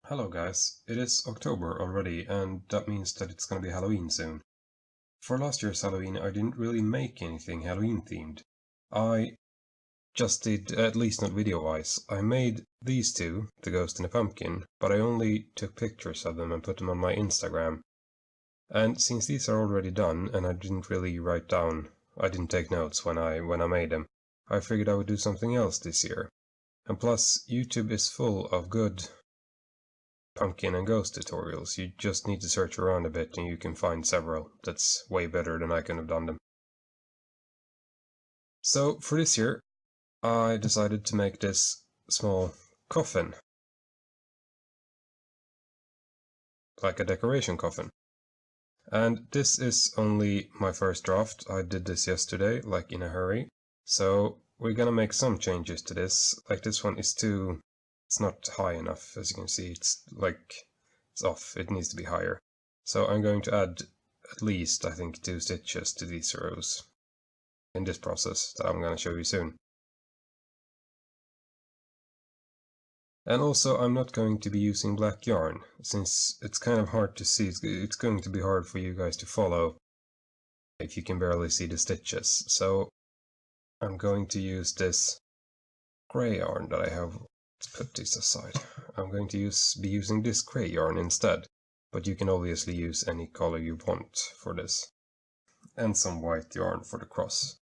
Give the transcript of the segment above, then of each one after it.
Hello guys, it is October already and that means that it's gonna be Halloween soon. For last year's Halloween I didn't really make anything Halloween themed. I just did, at least not video wise, I made these two, the ghost and the pumpkin, but I only took pictures of them and put them on my Instagram. And since these are already done and I didn't really write down, I didn't take notes when I made them, I figured I would do something else this year. And plus, YouTube is full of good pumpkin and ghost tutorials. You just need to search around a bit and you can find several. That's way better than I could have done them. So for this year, I decided to make this small coffin. Like a decoration coffin. And this is only my first draft. I did this yesterday, like in a hurry. So we're gonna make some changes to this. Like this one is it's not high enough, as you can see. It's off. It needs to be higher. So I'm going to add at least, I think, 2 stitches to these rows in this process that I'm going to show you soon. And also, I'm not going to be using black yarn, since it's kind of hard to see. It's going to be hard for you guys to follow if you can barely see the stitches. So I'm going to use this gray yarn that I have. Let's put this aside. I'm going to be using this gray yarn instead, but you can obviously use any color you want for this. And some white yarn for the cross.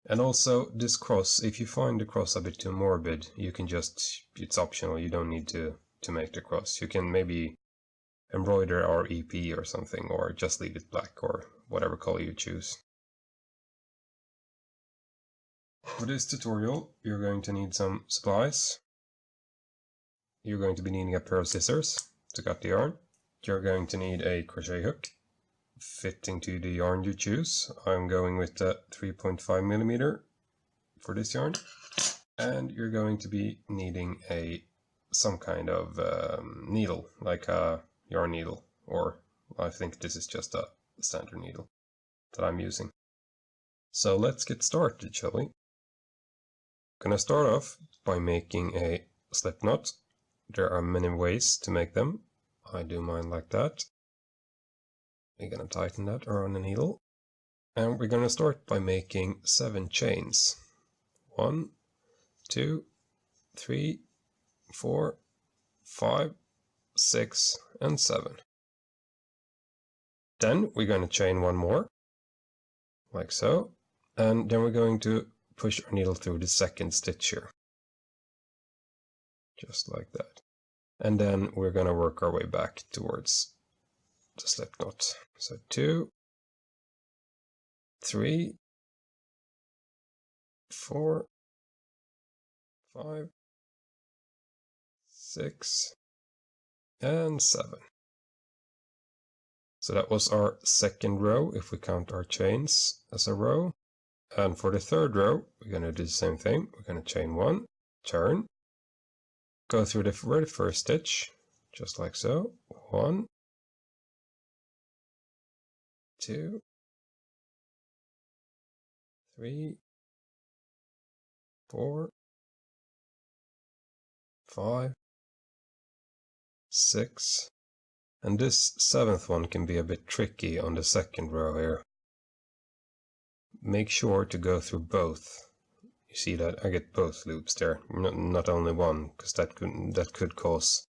And also this cross, if you find the cross a bit too morbid, you can just, it's optional, you don't need to make the cross. You can maybe embroider REP or something, or just leave it black, or whatever color you choose. For this tutorial, you're going to need some supplies. You're going to be needing a pair of scissors to cut the yarn. You're going to need a crochet hook fitting to the yarn you choose. I'm going with the 3.5mm for this yarn. And you're going to be needing some kind of needle, like a yarn needle, or I think this is just a standard needle that I'm using. So let's get started, shall we? Gonna start off by making a slip knot. There are many ways to make them. I do mine like that. We're gonna tighten that around the needle. And we're gonna start by making 7 chains. 1, 2, 3, 4, 5, 6, and 7. Then we're going to chain one more, like so, and then we're going to push our needle through the second stitch here. Just like that. And then we're going to work our way back towards the slip knot. So 2, 3, 4, 5, 6, and 7. So that was our second row, if we count our chains as a row. And for the third row, we're going to do the same thing. We're going to chain 1, turn, go through the very first stitch, just like so. 1, 2, 3, 4, 5, 6, and this 7th one can be a bit tricky on the second row here. Make sure to go through both. You see that I get both loops there, not only one, because that could cause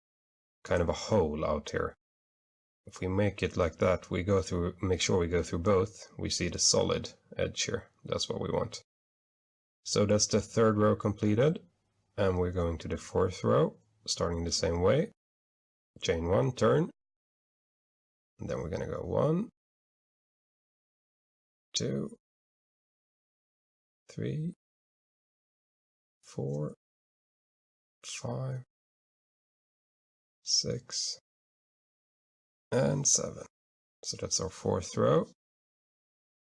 kind of a hole out here. If we make it like that, make sure we go through both, we see the solid edge here. That's what we want. So that's the third row completed, and we're going to the 4th row, starting the same way. Chain 1, turn, and then we're going to go 1, 2, 3, 4, 5, 6, and 7. So that's our 4th row.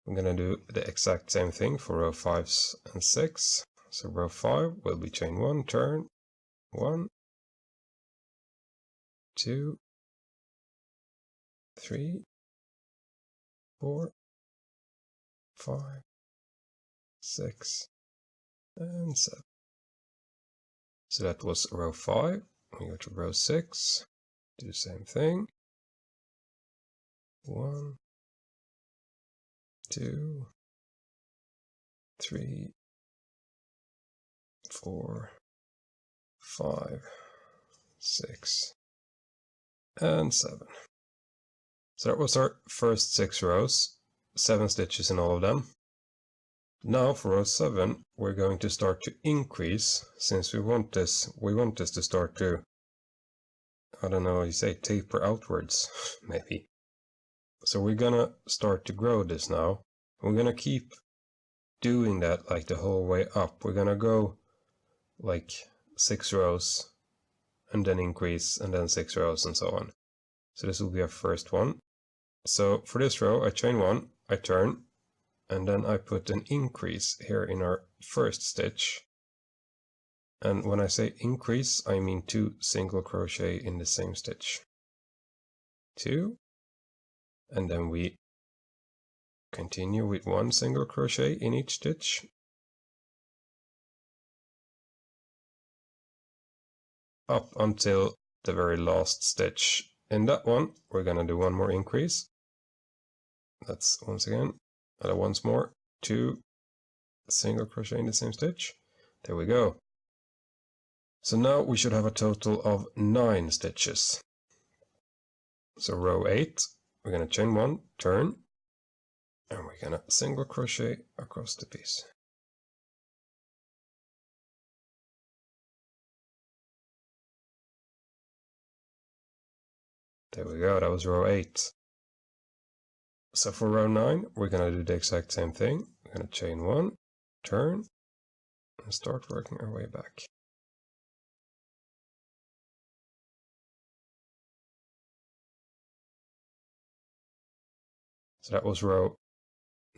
I'm going to do the exact same thing for row 5 and 6. So row 5 will be chain 1, turn, 1, 2, 3, 4, 5, 6, and 7. So that was row 5. We go to row 6, do the same thing. 1, 2, 3, 4, 5, 6, and 7. So that was our first 6 rows, 7 stitches in all of them. Now for row 7, we're going to start to increase, since we want this to start to, I don't know how you say, taper outwards, maybe. So we're gonna start to grow this now. We're gonna keep doing that like the whole way up. We're gonna go like 6 rows, and then increase, and then 6 rows, and so on. So this will be our first one. So for this row, I chain 1, I turn, and then I put an increase here in our first stitch. And when I say increase, I mean 2 single crochet in the same stitch. 2, and then we continue with 1 single crochet in each stitch. Up until the very last stitch. In that one, we're gonna do 1 more increase. That's once again, once more, 2 single crochet in the same stitch. There we go. So now we should have a total of 9 stitches. So row 8, we're gonna chain 1, turn, and we're gonna single crochet across the piece. There we go, that was row 8. So for row 9, we're gonna do the exact same thing. We're gonna chain 1, turn, and start working our way back. So that was row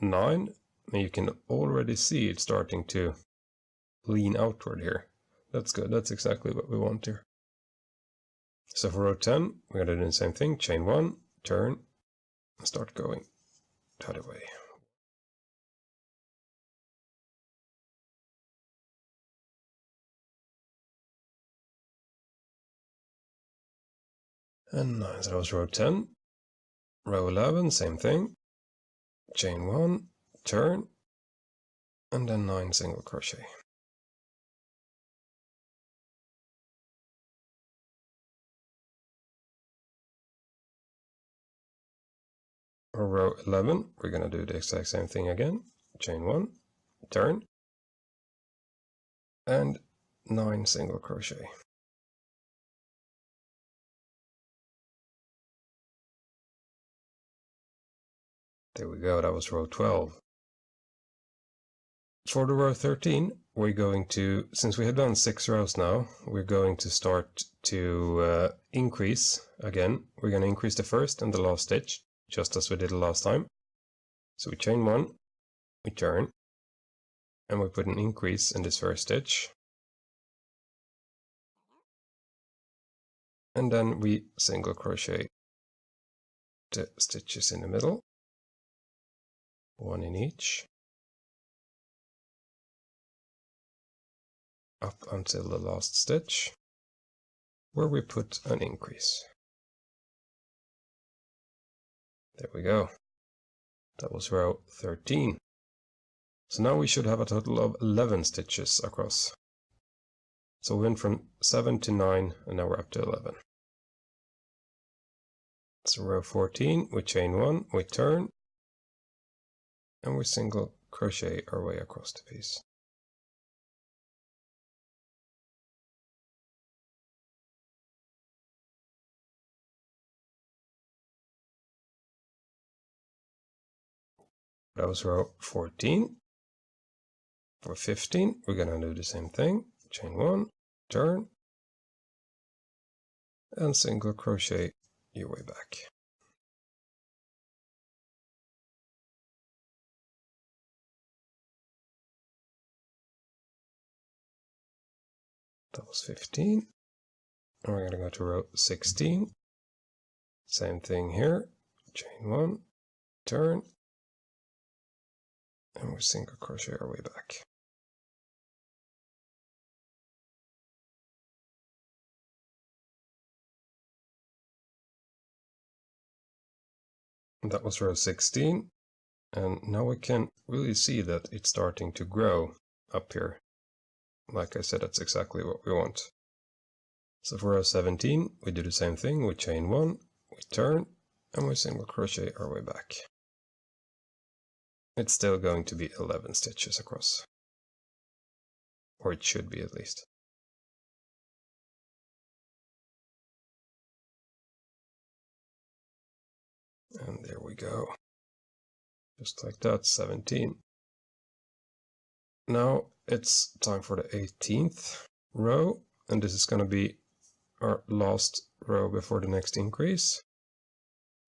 9, and you can already see it starting to lean outward here. That's good, that's exactly what we want here. So for row 10, we're gonna do the same thing, chain 1, turn, and start going the other way. And 9, so that was row 10. Row 11, same thing, chain 1, turn, and then 9 single crochet. For row 11, we're going to do the exact same thing again, chain 1, turn, and 9 single crochet. There we go, that was row 12. For the row 13, we're going to, since we have done 6 rows now, we're going to start to increase again. We're going to increase the first and the last stitch, just as we did the last time. So we chain 1, we turn, and we put an increase in this first stitch. And then we single crochet the stitches in the middle, 1 in each, up until the last stitch, where we put an increase. There we go. That was row 13. So now we should have a total of 11 stitches across. So we went from 7 to 9, and now we're up to 11. So row 14, we chain 1, we turn, and we single crochet our way across the piece. That was row 14. For 15, we're going to do the same thing. Chain 1, turn, and single crochet your way back. That was 15. And we're going to go to row 16. Same thing here. Chain 1, turn, and we single crochet our way back. That was row 16, and now we can really see that it's starting to grow up here. Like I said, that's exactly what we want. So for row 17, we do the same thing. We chain 1, we turn, and we single crochet our way back. It's still going to be 11 stitches across. Or it should be at least. And there we go. Just like that, 17. Now it's time for the 18th row, and this is going to be our last row before the next increase.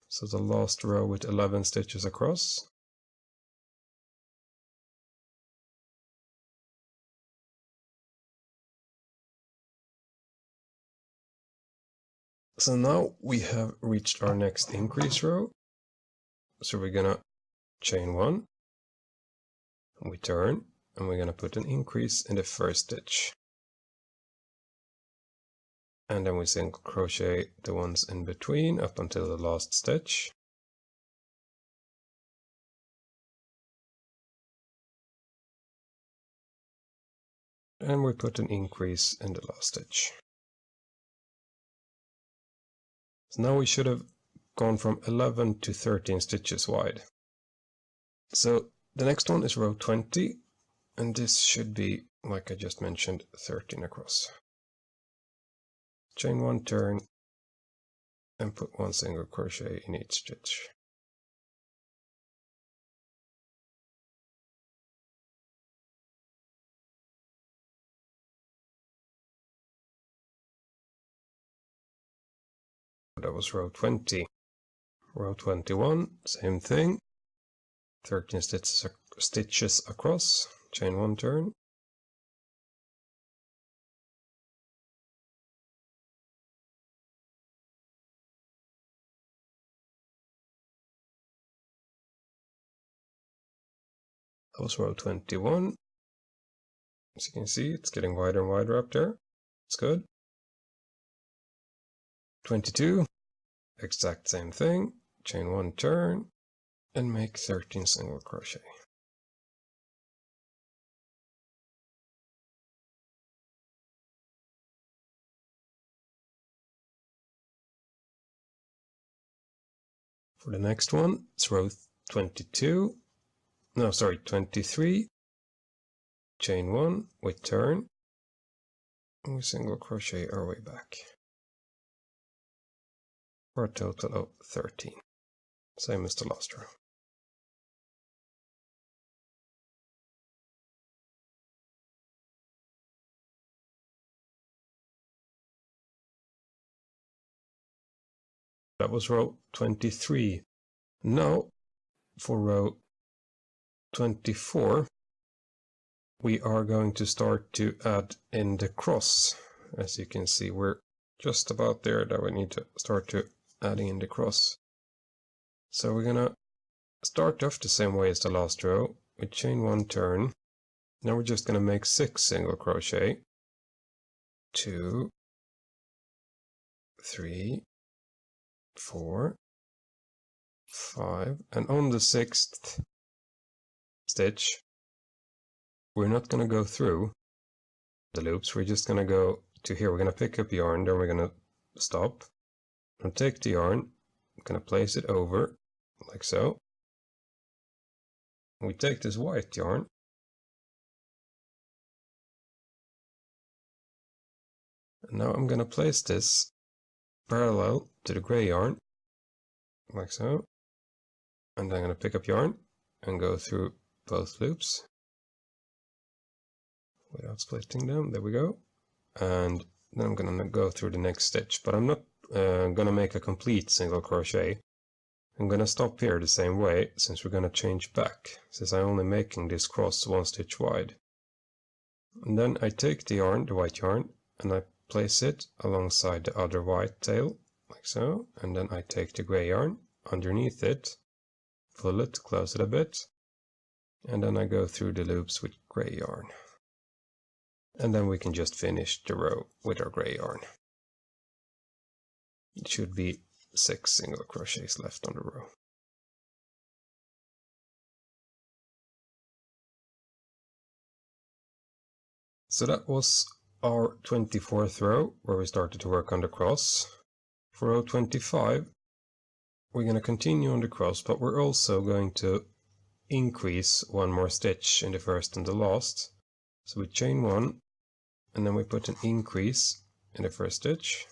So the last row with 11 stitches across. So now we have reached our next increase row. So we're gonna chain 1, we turn, and we're gonna put an increase in the first stitch. And then we single crochet the ones in between up until the last stitch. And we put an increase in the last stitch. So now we should have gone from 11 to 13 stitches wide. So the next one is row 20, and this should be, like I just mentioned, 13 across. Chain 1, turn, and put 1 single crochet in each stitch. That was row 20. Row 21, same thing. 13 stitches across, chain 1, turn. That was row 21. As you can see, it's getting wider and wider up there. It's good. 22, exact same thing. Chain 1, turn, and make 13 single crochet. For the next one, it's row 23. Chain 1, we turn, and we single crochet our way back. For a total of 13. Same as the last row. That was row 23. Now, for row 24, we are going to start to add in the cross. As you can see, we're just about there that we need to start to adding in the cross. So we're gonna start off the same way as the last row. We chain 1, turn. Now we're just gonna make 6 single crochet. 2, 3, 4, 5, and on the 6th stitch, we're not going to go through the loops, we're just going to go to here. We're going to pick up yarn, then we're going to stop, and take the yarn, I'm going to place it over, like so. We take this white yarn, and now I'm going to place this parallel to the gray yarn, like so. And I'm going to pick up yarn and go through both loops without splitting them. There we go. And then I'm going to go through the next stitch, but I'm not going to make a complete single crochet. I'm going to stop here the same way, since we're going to change back, since I'm only making this cross 1 stitch wide. And then I take the yarn, the white yarn, and I place it alongside the other white tail, like so. And then I take the gray yarn underneath it, pull it, close it a bit, and then I go through the loops with gray yarn. And then we can just finish the row with our gray yarn. It should be 6 single crochets left on the row. So that was our 24th row where we started to work on the cross. For row 25 we're going to continue on the cross, but we're also going to increase one more stitch in the first and the last. So we chain one and then we put an increase in the first stitch,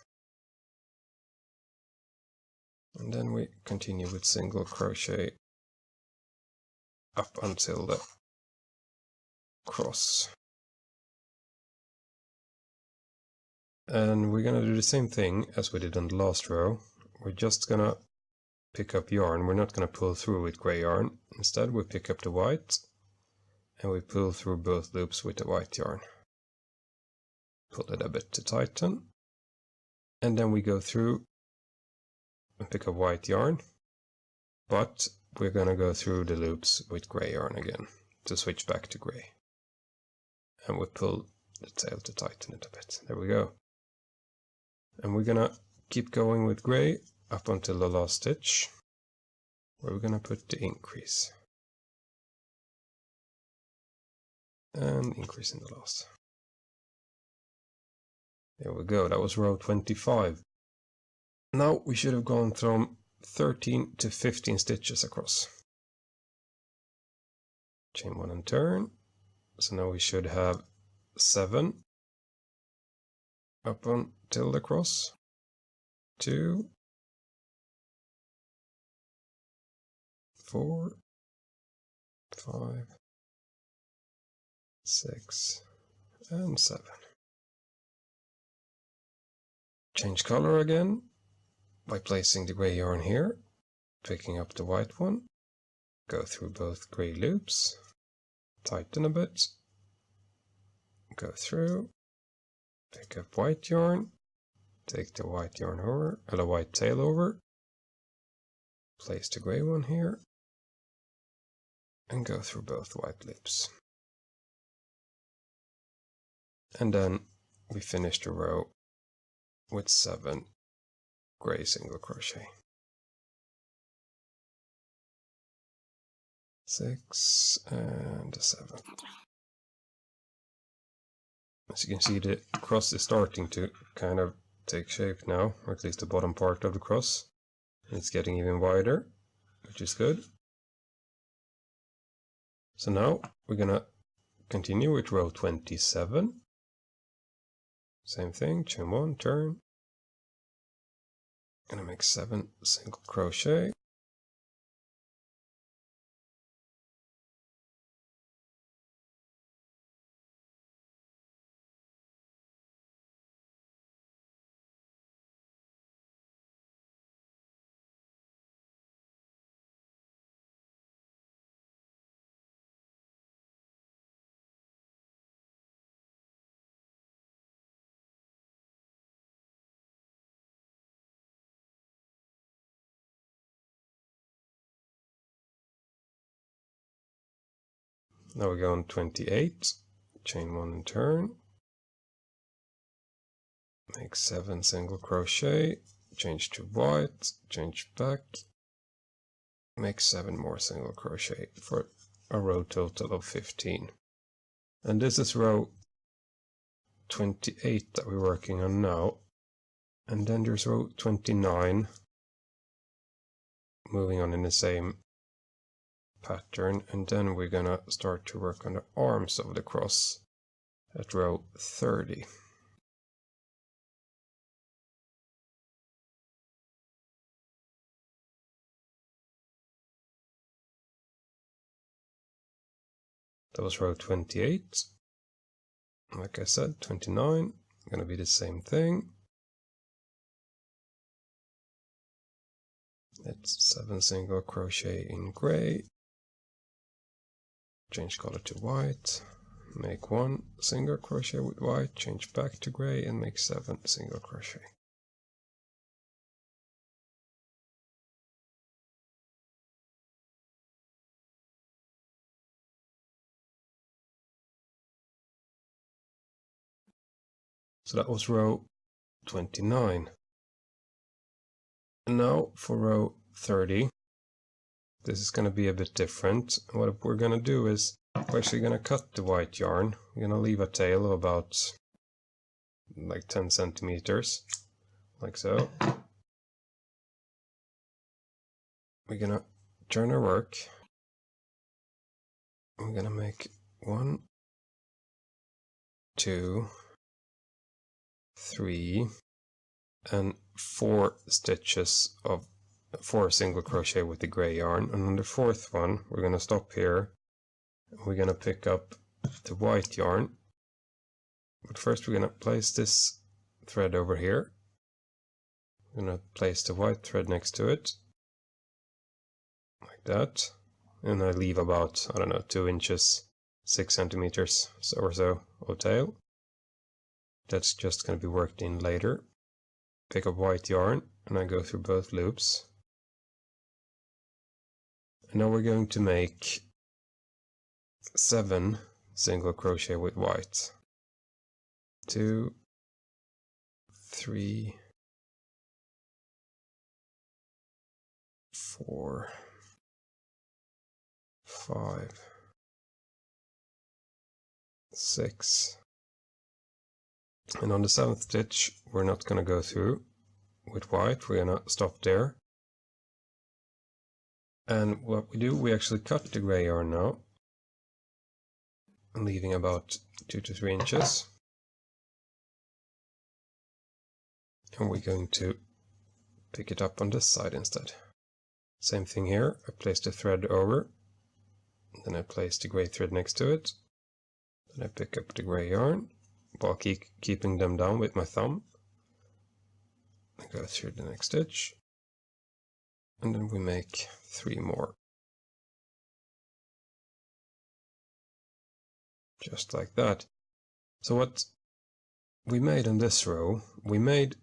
and then we continue with single crochet up until the cross. And we're going to do the same thing as we did on the last row. We're just going to pick up yarn. We're not going to pull through with gray yarn. Instead we pick up the white and we pull through both loops with the white yarn. Pull it a bit to tighten, and then we go through and pick up white yarn, but we're going to go through the loops with gray yarn again to switch back to gray. And we pull the tail to tighten it a bit. There we go. And we're going to keep going with gray up until the last stitch, where we're going to put the increase. And increase in the last. There we go, that was row 25. Now we should have gone from 13 to 15 stitches across. Chain one and turn. So now we should have 7 up until the cross. 2, 4, 5, 6, and 7. Change color again by placing the gray yarn here, picking up the white one, go through both gray loops, tighten a bit, go through, pick up white yarn, take the white yarn over, or the white tail over, place the gray one here, and go through both white loops. And then we finish the row with 7 gray single crochet. 6 and 7. As you can see, the cross is starting to kind of take shape now, or at least the bottom part of the cross. And it's getting even wider, which is good. So now we're gonna continue with row 27. Same thing, chain one, turn. Gonna make 7 single crochet. Now we go on 28, chain one and turn, make 7 single crochet, change to white, change back, make 7 more single crochet for a row total of 15. And this is row 28 that we're working on now. And then there's row 29, moving on in the same pattern, and then we're gonna start to work on the arms of the cross at row 30. That was row 28. Like I said, 29, gonna be the same thing. It's 7 single crochet in gray. Change color to white, make 1 single crochet with white, change back to gray and make 7 single crochet. So that was row 29. And now for row 30. This is going to be a bit different. What we're going to do is we're actually going to cut the white yarn. We're going to leave a tail of about like 10 centimeters, like so. We're going to turn our work. We're going to make 1, 2, 3, and 4 stitches of 4 single crochet with the gray yarn, and on the 4th one we're going to stop here. We're going to pick up the white yarn, but first we're going to place this thread over here. We're going to place the white thread next to it, like that, and I leave about, I don't know, 2 inches, 6 centimeters or so of tail. That's just going to be worked in later. Pick up white yarn, and I go through both loops. And now we're going to make 7 single crochet with white. 2, 3, 4, 5, 6. And on the 7th stitch, we're not going to go through with white, we're going to stop there. And what we do, we actually cut the gray yarn now, leaving about 2 to 3 inches. And we're going to pick it up on this side instead. Same thing here, I place the thread over, then I place the gray thread next to it, then I pick up the gray yarn, while keeping them down with my thumb. I go through the next stitch, and then we make 3 more. Just like that. So what we made in this row, we made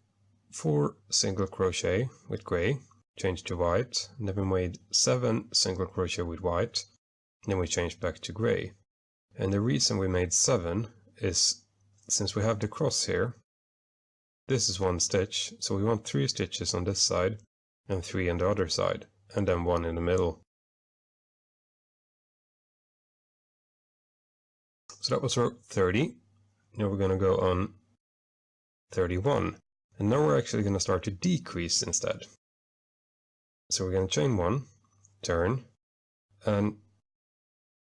4 single crochet with gray, changed to white, and then we made 7 single crochet with white, and then we changed back to gray. And the reason we made 7 is, since we have the cross here, this is 1 stitch, so we want 3 stitches on this side and 3 on the other side, and then 1 in the middle. So that was row 30. Now we're going to go on 31, and now we're actually going to start to decrease instead. So we're going to chain 1, turn, and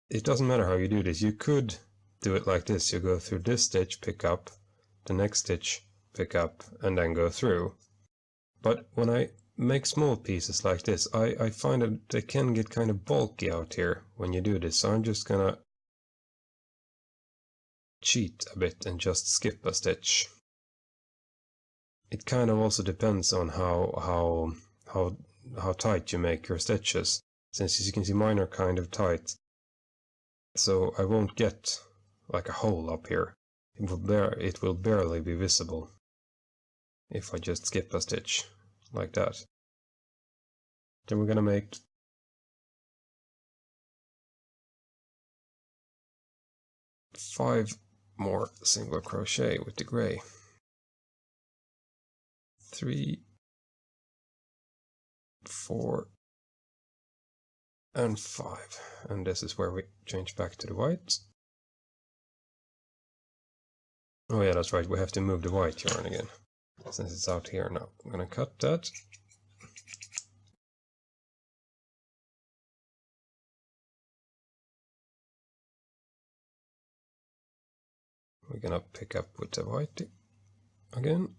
it doesn't matter how you do this. You could do it like this. You go through this stitch, pick up, the next stitch, pick up, and then go through. But when I make small pieces like this, I find that they can get kind of bulky out here when you do this, so I'm just gonna cheat a bit and just skip a stitch. It kind of also depends on how tight you make your stitches, since as you can see mine are kind of tight, so I won't get like a hole up here. It will barely be visible if I just skip a stitch like that. Then we're gonna make 5 more single crochet with the gray. 3, 4, and 5. And this is where we change back to the white. Oh yeah, that's right, we have to move the white yarn again, since it's out here now. I'm gonna cut that. We're gonna pick up with the white again.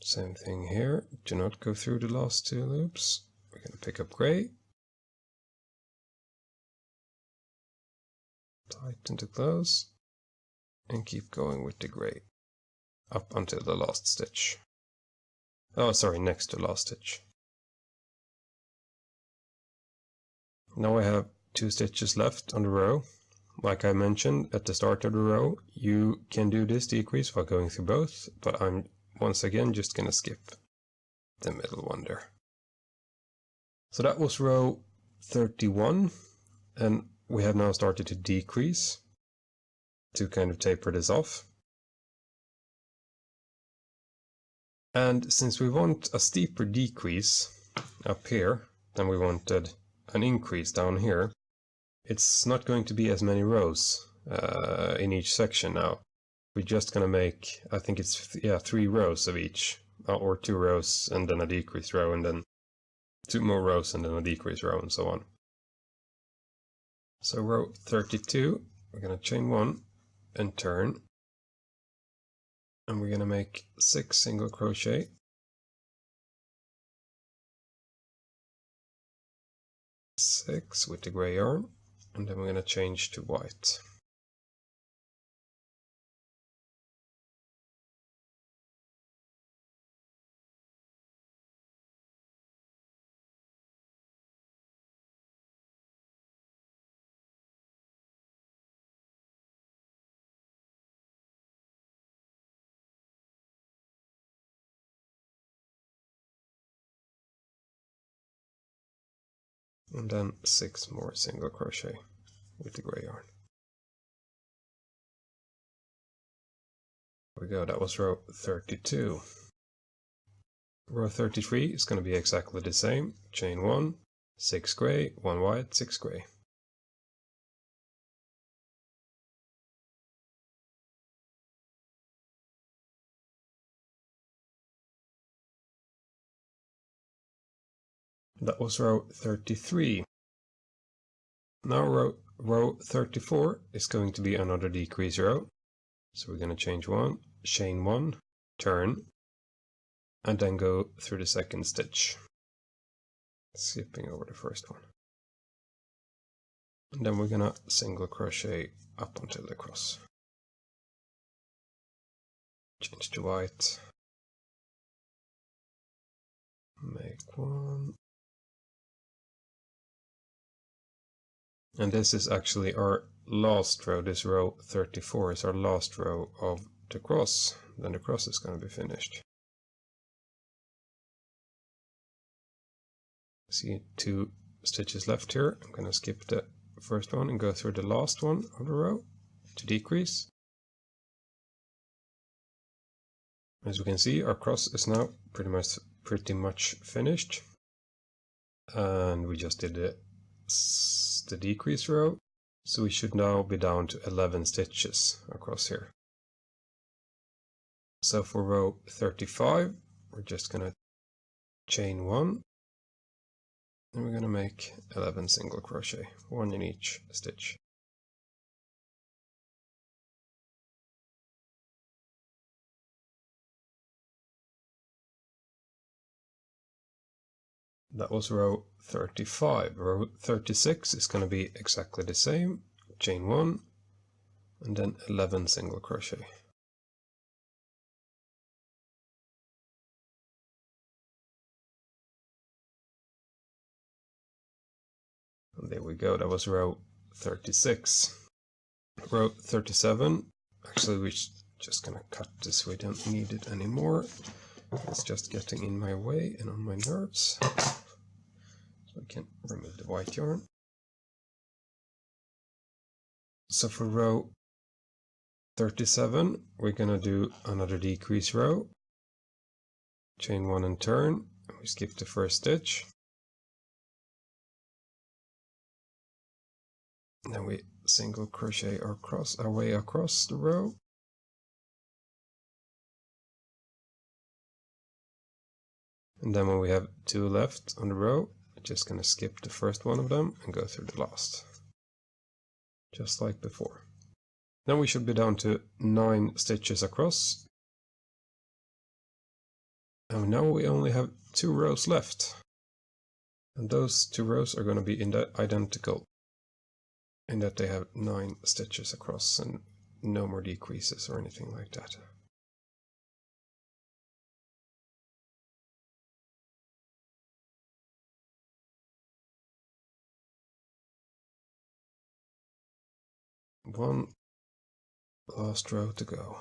Same thing here, do not go through the last 2 loops. We're going to pick up gray, tighten to close, and keep going with the gray up until the last stitch. Oh, sorry, next to last stitch. Now I have 2 stitches left on the row. Like I mentioned at the start of the row, you can do this decrease while going through both, but I'm once again just gonna skip the middle one there. So that was row 31, and we have now started to decrease to kind of taper this off. And since we want a steeper decrease up here than we wanted an increase down here, it's not going to be as many rows in each section now. We're just going to make, I think it's 3 rows of each, or 2 rows and then a decrease row, and then 2 more rows and then a decrease row, and so on. So row 32, we're going to chain 1 and turn, and we're going to make 6 single crochet, 6 with the gray yarn, and then we're going to change to white. And then 6 more single crochet with the gray yarn. There we go, that was row 32. Row 33 is going to be exactly the same. Chain 1, 6 gray, 1 white, 6 gray. That was row 33. Now row 34 is going to be another decrease row. So we're going to change 1, chain 1, turn, and then go through the second stitch, skipping over the first one. And then we're going to single crochet up until the cross. Change to white. Make 1. And this is actually our last row. This row 34 is our last row of the cross. Then the cross is going to be finished. See 2 stitches left here. I'm going to skip the first one and go through the last one of the row to decrease. As we can see, our cross is now pretty much finished. And we just did the decrease row, so we should now be down to 11 stitches across here. So for row 35, we're just going to chain 1, and we're going to make 11 single crochet, 1 in each stitch. That was row 35. Row 36 is going to be exactly the same. Chain 1 and then 11 single crochet. And there we go, that was row 36. Row 37, actually we're just going to cut this, we don't need it anymore. It's just getting in my way and on my nerves. So we can remove the white yarn. So for row 37, we're going to do another decrease row. Chain 1 and turn. We skip the first stitch. Then we single crochet our way across the row. And then when we have 2 left on the row, we're just going to skip the first one of them and go through the last. Just like before. Then we should be down to 9 stitches across. And now we only have 2 rows left. And those 2 rows are going to be identical in that they have 9 stitches across and no more decreases or anything like that. One last row to go.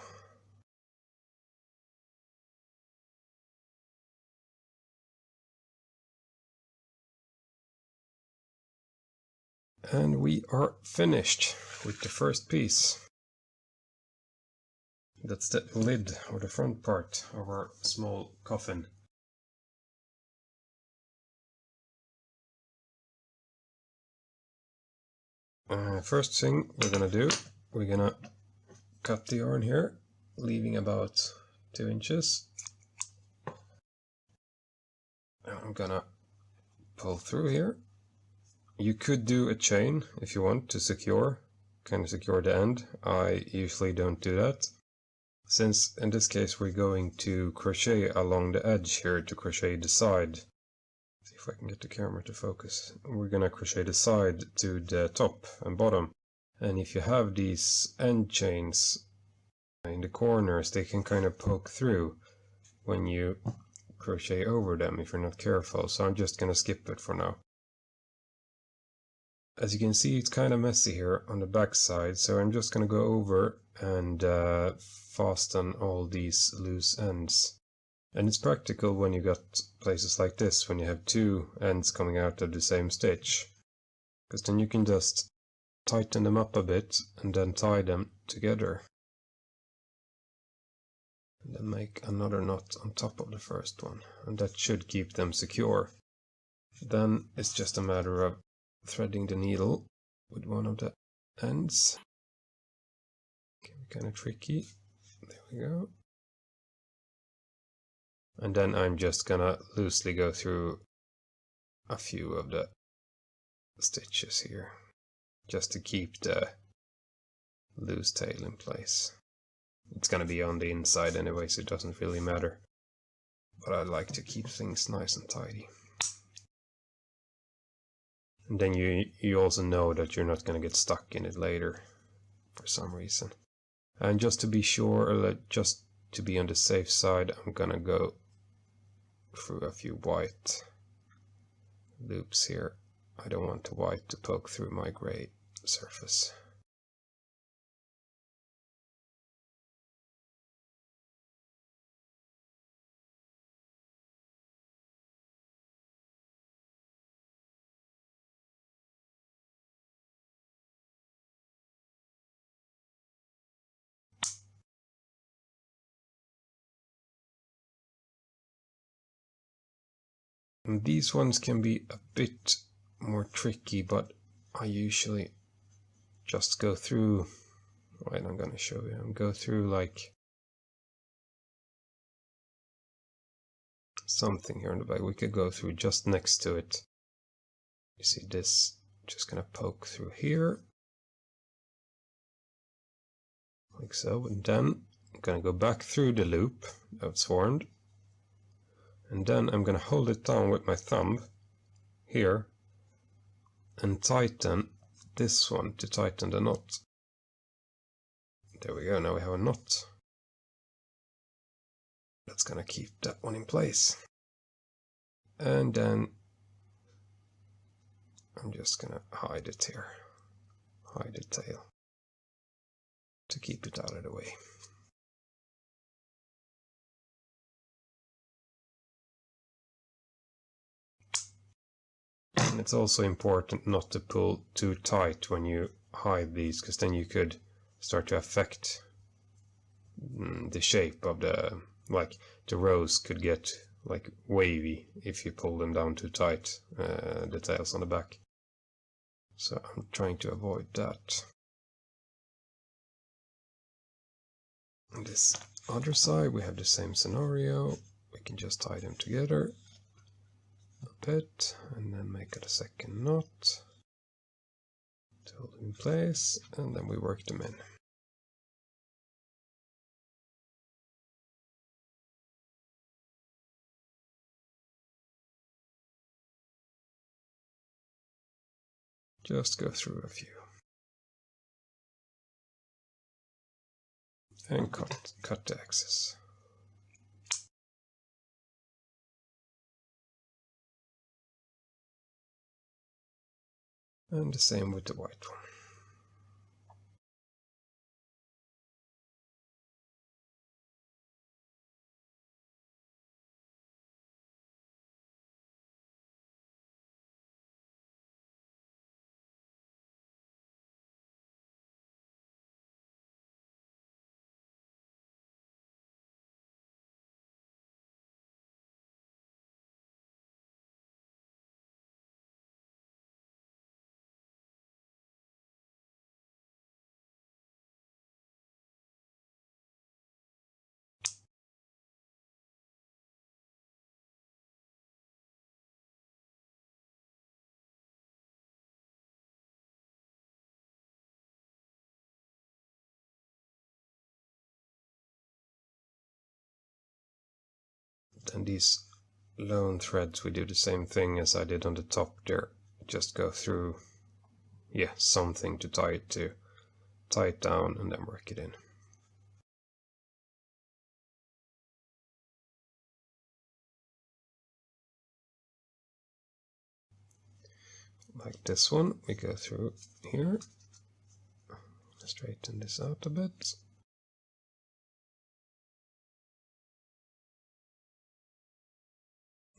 And we are finished with the first piece. That's the lid, or the front part of our small coffin. First thing we're gonna do, we're gonna cut the yarn here, leaving about 2 inches. And I'm gonna pull through here. You could do a chain if you want to secure the end. I usually don't do that, since in this case we're going to crochet along the edge here to crochet the side. See if I can get the camera to focus. We're gonna crochet the side to the top and bottom. And if you have these end chains in the corners, they can kind of poke through when you crochet over them if you're not careful. So I'm just gonna skip it for now. As you can see, it's kind of messy here on the back side, so I'm just gonna go over and fasten all these loose ends. And it's practical when you got places like this, when you have 2 ends coming out of the same stitch, because then you can just tighten them up a bit and then tie them together. And then make another knot on top of the first one, and that should keep them secure. Then it's just a matter of threading the needle with one of the ends. Can be kind of tricky. There we go. And then I'm just gonna loosely go through a few of the stitches here, just to keep the loose tail in place. It's gonna be on the inside anyway, so it doesn't really matter. But I like to keep things nice and tidy. And then you also know that you're not gonna get stuck in it later for some reason. And just to be sure, just to be on the safe side, I'm gonna go through a few white loops here. I don't want the white to poke through my gray surface. And these ones can be a bit more tricky, but I usually just go through, wait, I'm gonna show you, go through like something here on the back. We could go through just next to it. You see this, just gonna poke through here, like so, and then I'm gonna go back through the loop that's formed, and then I'm gonna hold it down with my thumb here and tighten this one to tighten the knot. There we go, now we have a knot. That's gonna keep that one in place. And then I'm just gonna hide it here, hide the tail, to keep it out of the way. And it's also important not to pull too tight when you hide these, because then you could start to affect the shape of the, like the rows could get like wavy if you pull them down too tight, the tails on the back. So I'm trying to avoid that. On this other side we have the same scenario. We can just tie them together a bit and then make it a second knot to hold them in place, and then we work them in. Just go through a few. And cut the excess. And the same with the white one. Then these lone threads, we do the same thing as I did on the top there. Just go through, yeah, something to tie it down and then work it in. Like this one, we go through here, straighten this out a bit.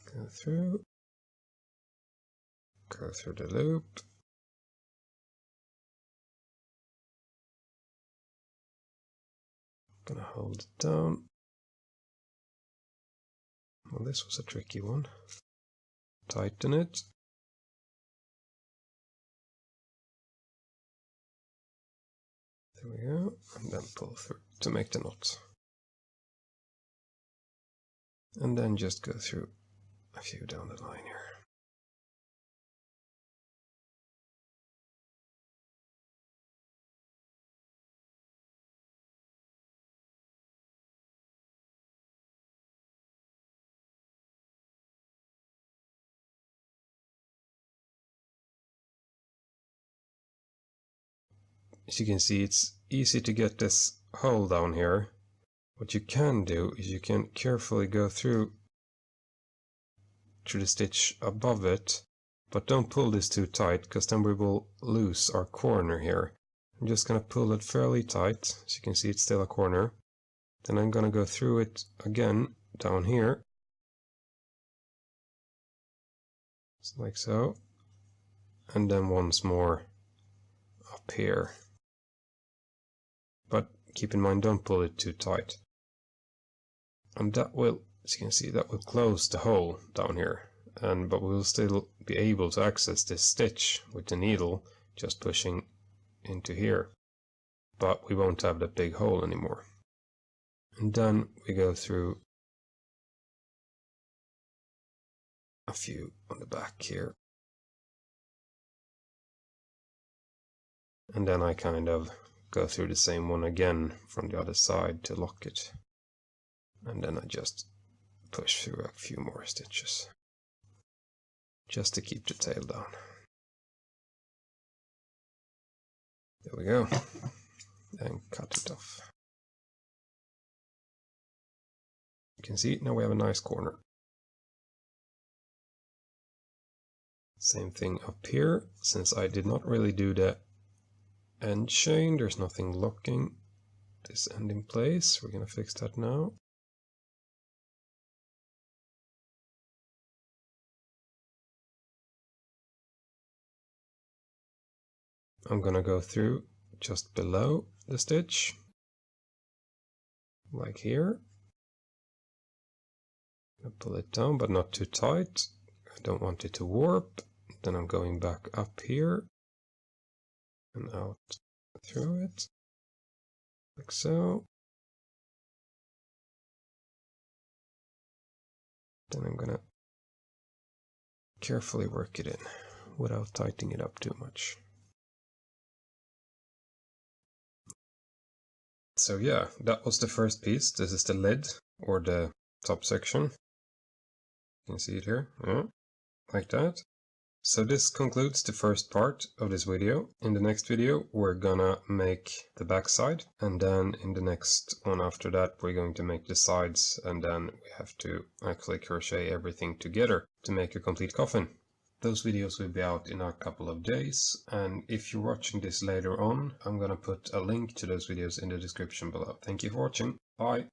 Go through the loop. Gonna hold it down. Well, this was a tricky one. Tighten it. There we go, and then pull through to make the knot. And then just go through a few down the line here. As you can see, it's easy to get this hole down here. What you can do is you can carefully go through the stitch above it, but don't pull this too tight, because then we will lose our corner here. I'm just going to pull it fairly tight. As you can see, it's still a corner. Then I'm going to go through it again down here, just like so, and then once more up here. But keep in mind, don't pull it too tight. And that will, as you can see, that will close the hole down here. But we will still be able to access this stitch with the needle just pushing into here. But we won't have that big hole anymore. And then we go through a few on the back here. And then I kind of go through the same one again from the other side to lock it. And then I just push through a few more stitches, just to keep the tail down. There we go. And cut it off. You can see now we have a nice corner. Same thing up here. Since I did not really do the end chain, there's nothing locking this end in place. We're going to fix that now. I'm going to go through just below the stitch, like here. I'll pull it down, but not too tight. I don't want it to warp. Then I'm going back up here and out through it, like so. Then I'm gonna carefully work it in without tightening it up too much. So yeah, that was the first piece. This is the lid, or the top section. You can see it here, yeah, like that. So this concludes the first part of this video. In the next video we're gonna make the back side, and then in the next one after that we're going to make the sides, and then we have to actually crochet everything together to make a complete coffin. Those videos will be out in a couple of days, and if you're watching this later on, I'm gonna put a link to those videos in the description below. Thank you for watching, bye!